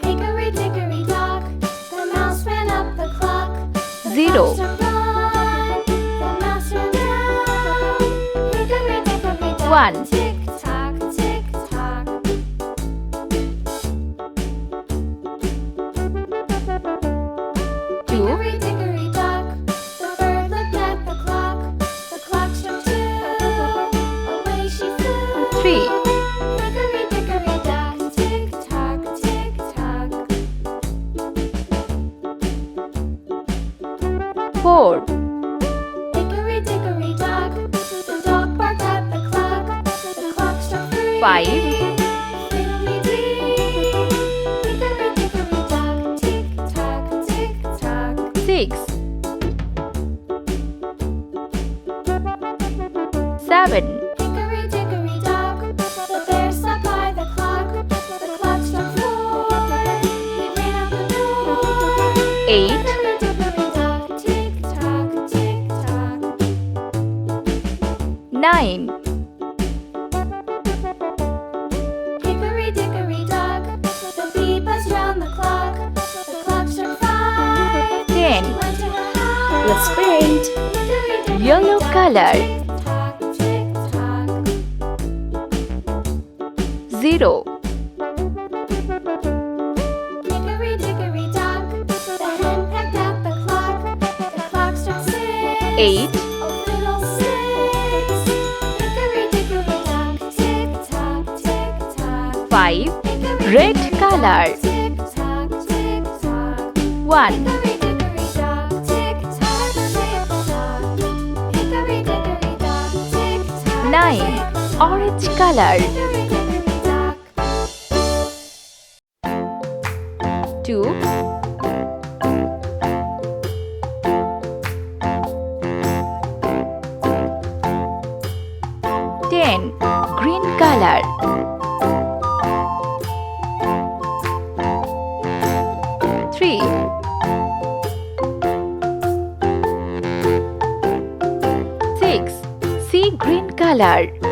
Hickory dickory dock, the mouse ran up the clock. 0 The mouse ran down. Hickory dickory dock, 1 tick tock, tick tock. 2 Hickory dickory dock, the bird looked at the clock. The clock struck 2, away she flew. 3 Hickory dickory dock, tick tock, tick tock. 4 Hickory dickory dock, the dog barked at the clock. The clock struck 3. 5 Fiddly-dee. Hickory dickory dock, tick tock, tick tock. 6 7 Hickory dickory dock, the bear sat by the clock. The clock struck 4. He ran out the door. 8 Hickory dickory dock, tick tock, tick tock. 9 Hickory dickory dock, the bee buzzed round the clock. The clock struck 5. 10 Went to her house. Let's paint Hickory dickory yellow dock, color. tick tock, tick tock. 0 Hickory dickory dock, the hen pecked at the clock. The clock struck 6. 8 Oh fiddlesticks. Hickory dickory dock, tick tock, tick tock. 5 Hickory Red dickory color. dock, tick tock, tick tock. 1 Hickory dickory dock, tick tock, tick tock. Hickory dickory dock, tick tock, 9 tick tock. Orange color. Hickory dickory dock. 2 10 Green color. 3 6 Sea green color.